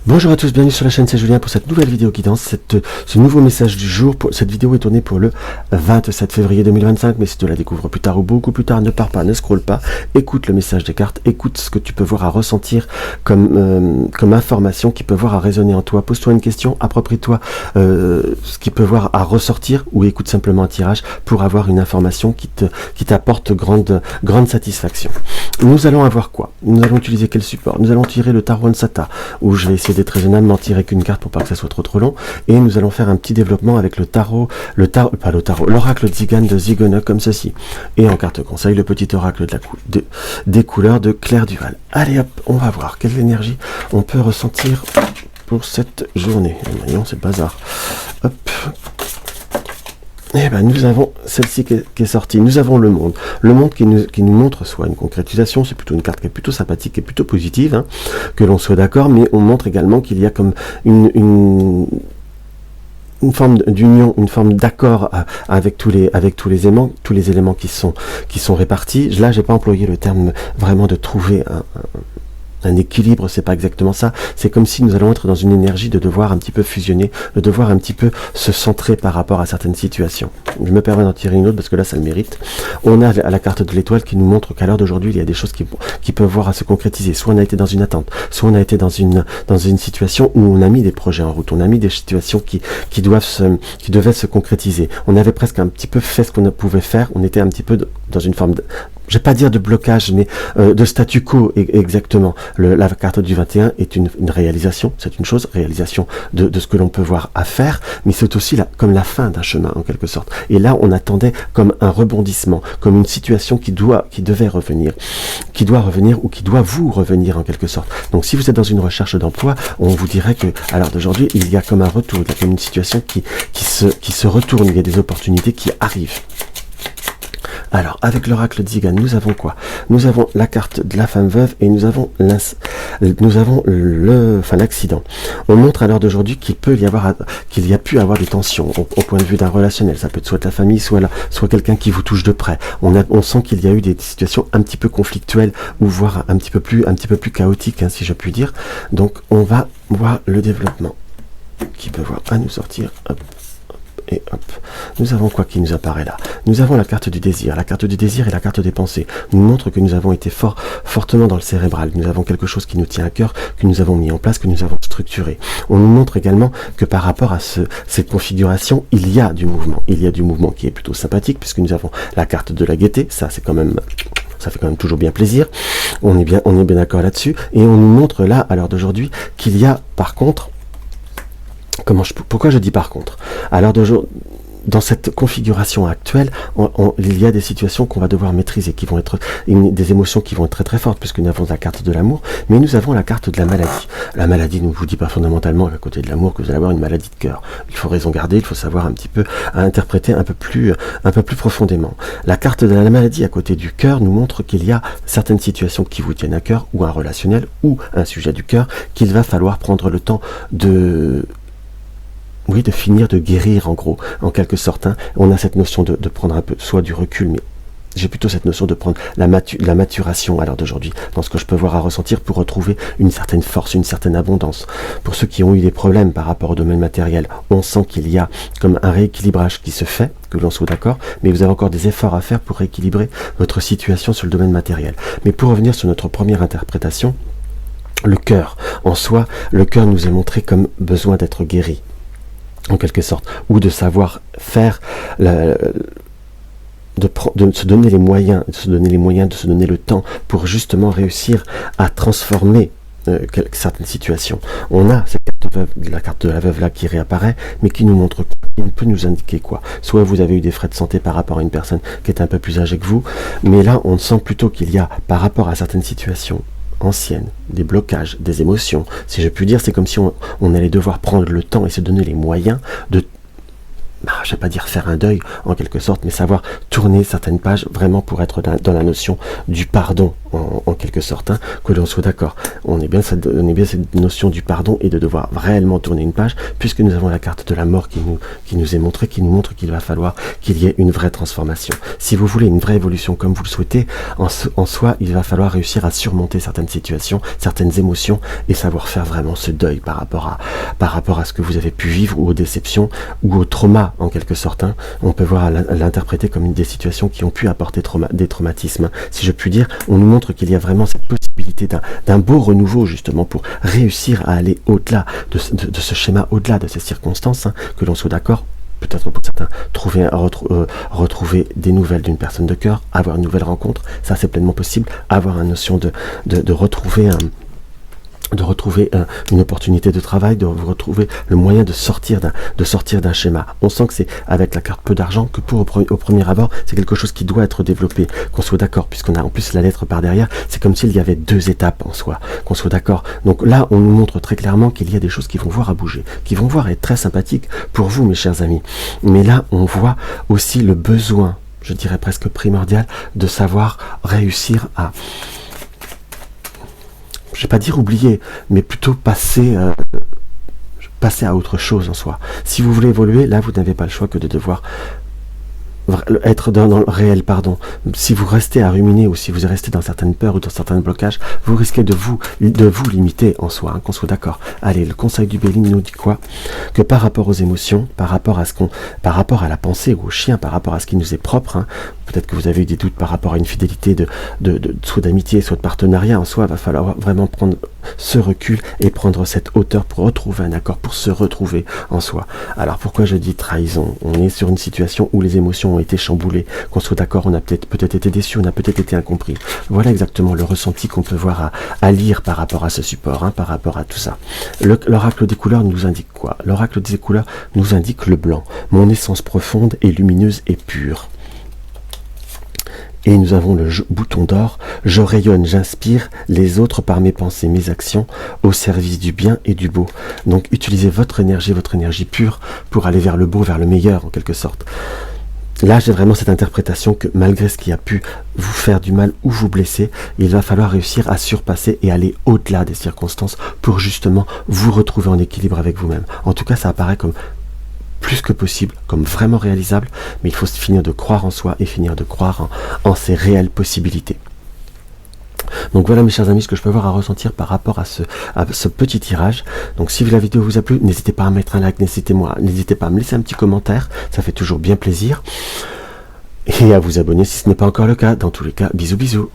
Bonjour à tous, bienvenue sur la chaîne, c'est Julien pour cette nouvelle vidéo guidance, ce nouveau message du jour. Cette vidéo est tournée pour le 27 février 2025, mais si tu la découvres plus tard ou beaucoup plus tard, ne pars pas, ne scrolle pas, écoute le message des cartes, écoute ce que tu peux voir à ressentir comme information qui peut voir à résonner en toi. Pose-toi une question, approprie-toi ce qui peut voir à ressortir ou écoute simplement un tirage pour avoir une information qui t'apporte grande satisfaction. Nous allons avoir quoi? Nous allons utiliser quel support? Nous allons tirer le tarot Ansata, où je vais essayer d'être raisonnable, m'en tirer qu'une carte pour pas que ça soit trop long, et nous allons faire un petit développement avec l'oracle Tzigane de Zigona comme ceci, et en carte conseil le petit oracle des couleurs de Claire Duval. Allez hop, on va voir quelle énergie on peut ressentir pour cette journée. Voyons, c'est le bazar. Hop. Eh ben, nous avons celle-ci qui est sortie. Nous avons le monde. Le monde qui nous montre soit une concrétisation, c'est plutôt une carte qui est plutôt sympathique, qui est plutôt positive, hein, que l'on soit d'accord, mais on montre également qu'il y a comme une forme d'union, une forme d'accord avec tous les éléments qui sont répartis. Là, j'ai pas employé le terme vraiment de trouver un équilibre, c'est pas exactement ça, c'est comme si nous allons être dans une énergie de devoir un petit peu fusionner, de devoir un petit peu se centrer par rapport à certaines situations. Je me permets d'en tirer une autre parce que là ça le mérite. On a la carte de l'étoile qui nous montre qu'à l'heure d'aujourd'hui il y a des choses qui peuvent voir à se concrétiser, soit on a été dans une attente, soit on a été dans une situation où on a mis des projets en route, on a mis des situations qui devaient se concrétiser. On avait presque un petit peu fait ce qu'on pouvait faire, on était un petit peu dans une forme je vais pas dire de blocage, mais de statu quo exactement. La carte du 21 est une réalisation, c'est une chose, réalisation de ce que l'on peut voir à faire, mais c'est aussi comme la fin d'un chemin en quelque sorte. Et là, on attendait comme un rebondissement, comme une situation qui doit revenir ou qui doit vous revenir en quelque sorte. Donc si vous êtes dans une recherche d'emploi, on vous dirait que à l'heure d'aujourd'hui, il y a comme un retour, il y a comme une situation qui se retourne, il y a des opportunités qui arrivent. Alors, avec l'oracle Tzigane, nous avons quoi? Nous avons la carte de la femme veuve et nous avons l'accident. On montre à l'heure d'aujourd'hui qu'il y a pu avoir des tensions au point de vue d'un relationnel. Ça peut être soit la famille, soit quelqu'un qui vous touche de près. On sent qu'il y a eu des situations un petit peu conflictuelles ou voire un petit peu plus chaotiques, hein, si je puis dire. Donc, on va voir le développement qui peut voir à nous sortir. Hop. Et hop, nous avons quoi qui nous apparaît là? Nous avons la carte du désir. La carte du désir et la carte des pensées nous montrent que nous avons été fortement dans le cérébral. Nous avons quelque chose qui nous tient à cœur, que nous avons mis en place, que nous avons structuré. On nous montre également que par rapport à cette configuration, il y a du mouvement. Il y a du mouvement qui est plutôt sympathique puisque nous avons la carte de la gaieté. Ça fait quand même toujours bien plaisir. On est bien d'accord là-dessus. Et on nous montre là, à l'heure d'aujourd'hui, qu'il y a par contre... Pourquoi je dis par contre? Alors dans cette configuration actuelle, il y a des situations qu'on va devoir maîtriser, qui vont être des émotions qui vont être très très fortes, puisque nous avons la carte de l'amour, mais nous avons la carte de la maladie. La maladie ne vous dit pas fondamentalement qu'à côté de l'amour, que vous allez avoir une maladie de cœur. Il faut raison garder, il faut savoir un petit peu à interpréter un peu plus profondément. La carte de la maladie à côté du cœur nous montre qu'il y a certaines situations qui vous tiennent à cœur, ou un relationnel, ou un sujet du cœur, qu'il va falloir prendre le temps de finir de guérir en gros, en quelque sorte. Hein. On a cette notion de prendre un peu, soit du recul, mais j'ai plutôt cette notion de prendre la maturation à l'heure d'aujourd'hui, dans ce que je peux voir à ressentir pour retrouver une certaine force, une certaine abondance. Pour ceux qui ont eu des problèmes par rapport au domaine matériel, on sent qu'il y a comme un rééquilibrage qui se fait, que l'on soit d'accord, mais vous avez encore des efforts à faire pour rééquilibrer votre situation sur le domaine matériel. Mais pour revenir sur notre première interprétation, le cœur, en soi, le cœur nous est montré comme besoin d'être guéri, en quelque sorte, ou de savoir faire, de se donner les moyens, de se donner le temps pour justement réussir à transformer certaines situations. On a cette carte veuve, la carte de la veuve là qui réapparaît, mais qui nous montre quoi? Il peut nous indiquer quoi? Soit vous avez eu des frais de santé par rapport à une personne qui est un peu plus âgée que vous, mais là on sent plutôt qu'il y a, par rapport à certaines situations anciennes, des blocages, des émotions, si je puis dire, c'est comme si on allait devoir prendre le temps et se donner les moyens de, je vais pas dire faire un deuil en quelque sorte, mais savoir tourner certaines pages vraiment pour être dans la notion du pardon en quelque sorte, hein, que l'on soit d'accord. On est bien cette notion du pardon et de devoir réellement tourner une page, puisque nous avons la carte de la mort qui nous est montrée, qui nous montre qu'il va falloir qu'il y ait une vraie transformation. Si vous voulez une vraie évolution comme vous le souhaitez, en soi, il va falloir réussir à surmonter certaines situations, certaines émotions, et savoir faire vraiment ce deuil par rapport à ce que vous avez pu vivre, ou aux déceptions, ou au trauma, en quelque sorte. Hein. On peut voir l'interpréter comme une des situations qui ont pu apporter des traumatismes. Si je puis dire, on nous montre qu'il y a vraiment cette possibilité d'un beau renouveau, justement, pour réussir à aller au-delà de ce schéma, au-delà de ces circonstances, hein, que l'on soit d'accord. Peut-être pour certains, retrouver des nouvelles d'une personne de cœur, avoir une nouvelle rencontre, ça c'est pleinement possible. Avoir une notion de retrouver une opportunité de travail, de retrouver le moyen de sortir d'un schéma. On sent que c'est avec la carte peu d'argent que au premier abord, c'est quelque chose qui doit être développé, qu'on soit d'accord, puisqu'on a en plus la lettre par derrière, c'est comme s'il y avait 2 étapes en soi, qu'on soit d'accord. Donc là, on nous montre très clairement qu'il y a des choses qui vont voir à bouger, qui vont voir être très sympathiques pour vous, mes chers amis. Mais là, on voit aussi le besoin, je dirais presque primordial, de savoir réussir à, je vais pas dire oublier, mais plutôt passer à autre chose en soi. Si vous voulez évoluer, là, vous n'avez pas le choix que de devoir être dans le réel, pardon. Si vous restez à ruminer, ou si vous restez dans certaines peurs ou dans certains blocages, vous risquez de vous limiter en soi, hein, qu'on soit d'accord. Allez, le conseil du Béline nous dit quoi? Que par rapport aux émotions, par rapport à la pensée ou au chien, par rapport à ce qui nous est propre, hein, peut-être que vous avez eu des doutes par rapport à une fidélité soit d'amitié, soit de partenariat, en soi, il va falloir vraiment prendre ce recul et prendre cette hauteur pour retrouver un accord, pour se retrouver en soi. Alors pourquoi je dis trahison? On est sur une situation où les émotions ont été chamboulées, qu'on soit d'accord, on a peut-être été déçu, on a peut-être été incompris. Voilà exactement le ressenti qu'on peut voir à lire par rapport à ce support, hein, par rapport à tout ça. L'oracle des couleurs nous indique quoi? L'oracle des couleurs nous indique le blanc. Mon essence profonde est lumineuse et pure. Et nous avons le bouton d'or, je rayonne, j'inspire les autres par mes pensées, mes actions, au service du bien et du beau. Donc utilisez votre énergie pure, pour aller vers le beau, vers le meilleur, en quelque sorte. Là, j'ai vraiment cette interprétation que malgré ce qui a pu vous faire du mal ou vous blesser, il va falloir réussir à surpasser et aller au-delà des circonstances pour justement vous retrouver en équilibre avec vous-même. En tout cas, ça apparaît comme plus que possible, comme vraiment réalisable, mais il faut finir de croire en soi et finir de croire en ses réelles possibilités. Donc voilà, mes chers amis, ce que je peux avoir à ressentir par rapport à ce petit tirage. Donc si la vidéo vous a plu, n'hésitez pas à mettre un like, n'hésitez pas à me laisser un petit commentaire, ça fait toujours bien plaisir. Et à vous abonner si ce n'est pas encore le cas. Dans tous les cas, bisous bisous.